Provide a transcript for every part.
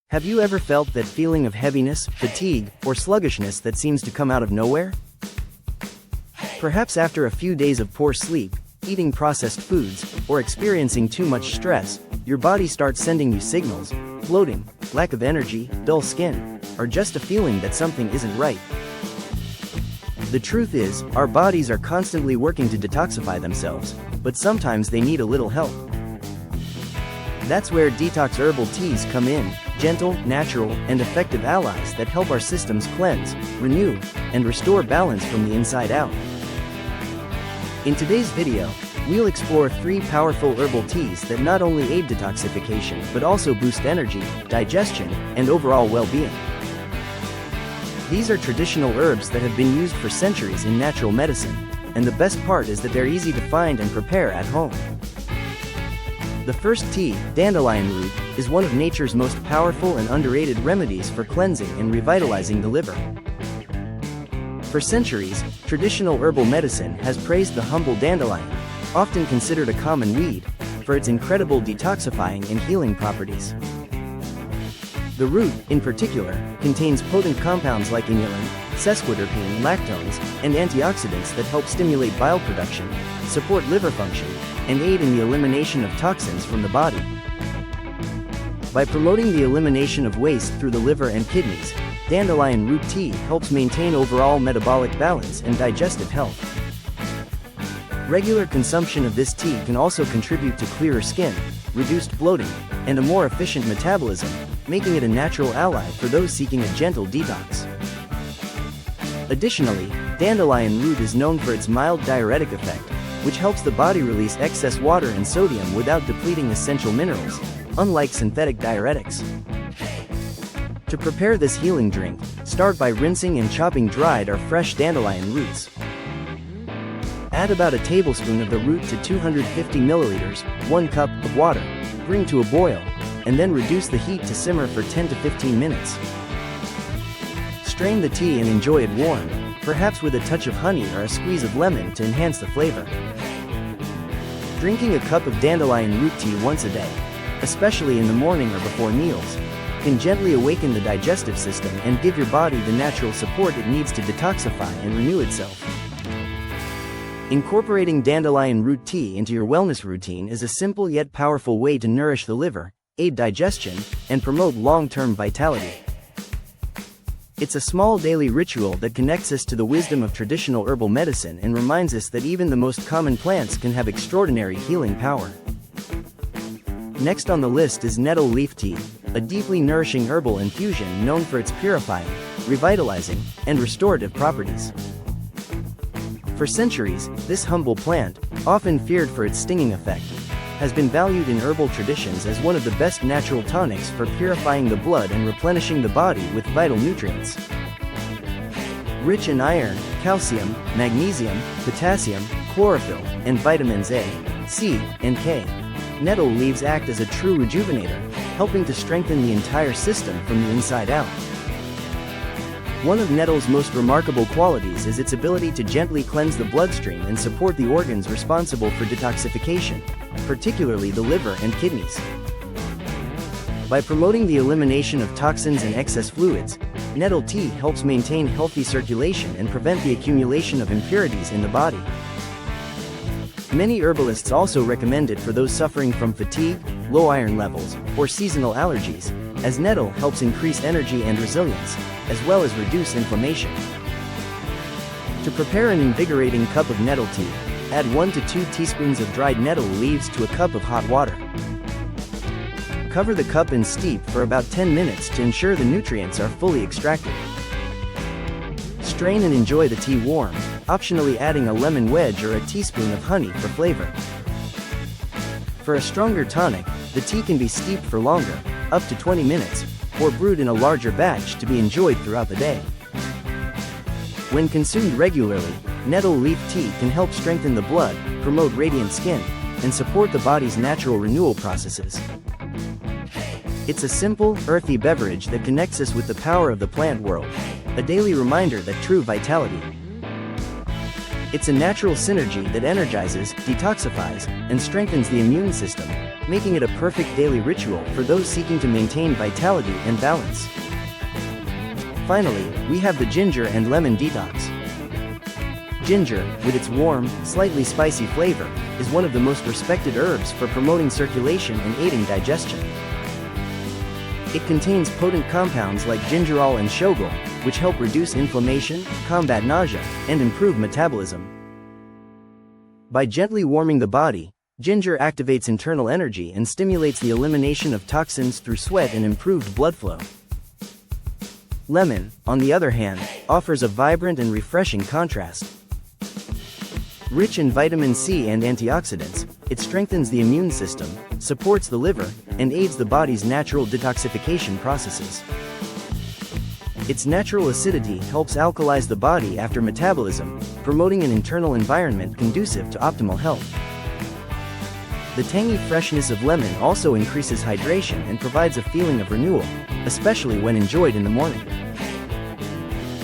Have you ever felt that feeling of heaviness, fatigue, or sluggishness that seems to come out of nowhere? Perhaps after a few days of poor sleep, eating processed foods, or experiencing too much stress, your body starts sending you signals: bloating, lack of energy, dull skin, or just a feeling that something isn't right. The truth is, our bodies are constantly working to detoxify themselves, but sometimes they need a little help. That's where Detox Herbal teas come in, gentle, natural, and effective allies that help our systems cleanse, renew, and restore balance from the inside out. In today's video, we'll explore 3 powerful herbal teas that not only aid detoxification but also boost energy, digestion, and overall well-being. These are traditional herbs that have been used for centuries in natural medicine, and the best part is that they're easy to find and prepare at home. The first tea, dandelion root, is one of nature's most powerful and underrated remedies for cleansing and revitalizing the liver. For centuries, traditional herbal medicine has praised the humble dandelion, often considered a common weed, for its incredible detoxifying and healing properties. The root, in particular, contains potent compounds like inulin, sesquiterpene, lactones, and antioxidants that help stimulate bile production, support liver function, and aid in the elimination of toxins from the body. By promoting the elimination of waste through the liver and kidneys, dandelion root tea helps maintain overall metabolic balance and digestive health. Regular consumption of this tea can also contribute to clearer skin, reduced bloating, and a more efficient metabolism, making it a natural ally for those seeking a gentle detox. Additionally, dandelion root is known for its mild diuretic effect, which helps the body release excess water and sodium without depleting essential minerals, unlike synthetic diuretics. To prepare this healing drink, start by rinsing and chopping dried or fresh dandelion roots. Add about a tablespoon of the root to 250 milliliters, 1 cup, of water, bring to a boil, and then reduce the heat to simmer for 10 to 15 minutes. Strain the tea and enjoy it warm, perhaps with a touch of honey or a squeeze of lemon to enhance the flavor. Drinking a cup of dandelion root tea once a day, especially in the morning or before meals, can gently awaken the digestive system and give your body the natural support it needs to detoxify and renew itself. Incorporating dandelion root tea into your wellness routine is a simple yet powerful way to nourish the liver, aid digestion, and promote long-term vitality. It's a small daily ritual that connects us to the wisdom of traditional herbal medicine and reminds us that even the most common plants can have extraordinary healing power. Next on the list is nettle leaf tea, a deeply nourishing herbal infusion known for its purifying, revitalizing, and restorative properties. For centuries, this humble plant, often feared for its stinging effect, has been valued in herbal traditions as one of the best natural tonics for purifying the blood and replenishing the body with vital nutrients. Rich in iron, calcium, magnesium, potassium, chlorophyll, and vitamins A, C, and K, nettle leaves act as a true rejuvenator, helping to strengthen the entire system from the inside out. One of nettle's most remarkable qualities is its ability to gently cleanse the bloodstream and support the organs responsible for detoxification, particularly the liver and kidneys. By promoting the elimination of toxins and excess fluids, nettle tea helps maintain healthy circulation and prevent the accumulation of impurities in the body. Many herbalists also recommend it for those suffering from fatigue, low iron levels, or seasonal allergies, as nettle helps increase energy and resilience, as well as reduce inflammation. To prepare an invigorating cup of nettle tea, add 1 to 2 teaspoons of dried nettle leaves to a cup of hot water. Cover the cup and steep for about 10 minutes to ensure the nutrients are fully extracted. Strain and enjoy the tea warm, optionally adding a lemon wedge or a teaspoon of honey for flavor. For a stronger tonic, the tea can be steeped for longer, up to 20 minutes, or brewed in a larger batch to be enjoyed throughout the day. When consumed regularly, nettle leaf tea can help strengthen the blood, promote radiant skin, and support the body's natural renewal processes. It's a simple, earthy beverage that connects us with the power of the plant world, a daily reminder that true vitality It's a natural synergy that energizes, detoxifies, and strengthens the immune system, making it a perfect daily ritual for those seeking to maintain vitality and balance. Finally, we have the ginger and lemon detox. Ginger, with its warm, slightly spicy flavor, is one of the most respected herbs for promoting circulation and aiding digestion. It contains potent compounds like gingerol and shogal, which help reduce inflammation, combat nausea, and improve metabolism. By gently warming the body, ginger activates internal energy and stimulates the elimination of toxins through sweat and improved blood flow. Lemon, on the other hand, offers a vibrant and refreshing contrast. Rich in vitamin C and antioxidants, it strengthens the immune system, supports the liver, and aids the body's natural detoxification processes. Its natural acidity helps alkalize the body after metabolism, promoting an internal environment conducive to optimal health. The tangy freshness of lemon also increases hydration and provides a feeling of renewal, especially when enjoyed in the morning.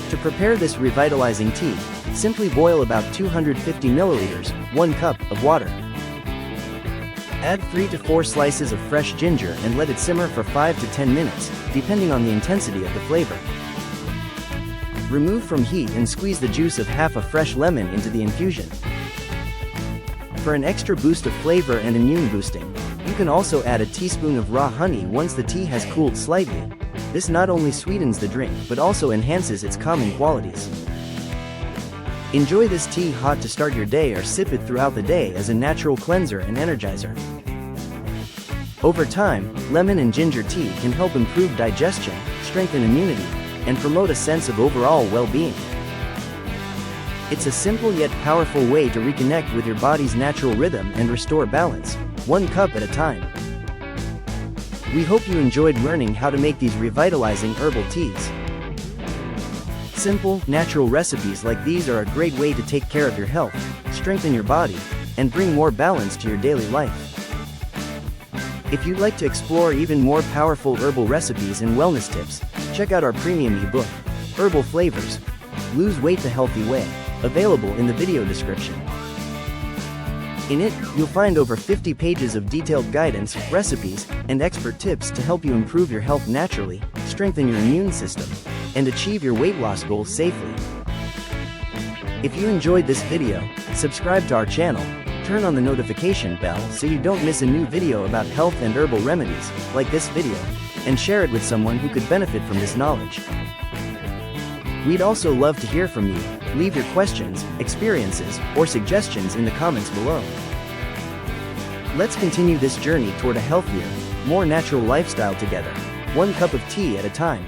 To prepare this revitalizing tea, simply boil about 250 milliliters, 1 cup, of water. Add 3 to 4 slices of fresh ginger and let it simmer for 5 to 10 minutes, depending on the intensity of the flavor. Remove from heat and squeeze the juice of half a fresh lemon into the infusion. For an extra boost of flavor and immune boosting, you can also add a teaspoon of raw honey once the tea has cooled slightly. This not only sweetens the drink but also enhances its calming qualities. Enjoy this tea hot to start your day or sip it throughout the day as a natural cleanser and energizer. Over time, lemon and ginger tea can help improve digestion, strengthen immunity, and promote a sense of overall well-being. It's a simple yet powerful way to reconnect with your body's natural rhythm and restore balance, 1 cup at a time. We hope you enjoyed learning how to make these revitalizing herbal teas. Simple, natural recipes like these are a great way to take care of your health, strengthen your body, and bring more balance to your daily life. If you'd like to explore even more powerful herbal recipes and wellness tips, check out our premium ebook, Herbal Flavors, Lose Weight the Healthy Way, available in the video description. In it, you'll find over 50 pages of detailed guidance, recipes, and expert tips to help you improve your health naturally, strengthen your immune system, and achieve your weight loss goals safely. If you enjoyed this video, subscribe to our channel, turn on the notification bell so you don't miss a new video about health and herbal remedies, like this video, and share it with someone who could benefit from this knowledge. We'd also love to hear from you. Leave your questions, experiences, or suggestions in the comments below. Let's continue this journey toward a healthier, more natural lifestyle together, 1 cup of tea at a time.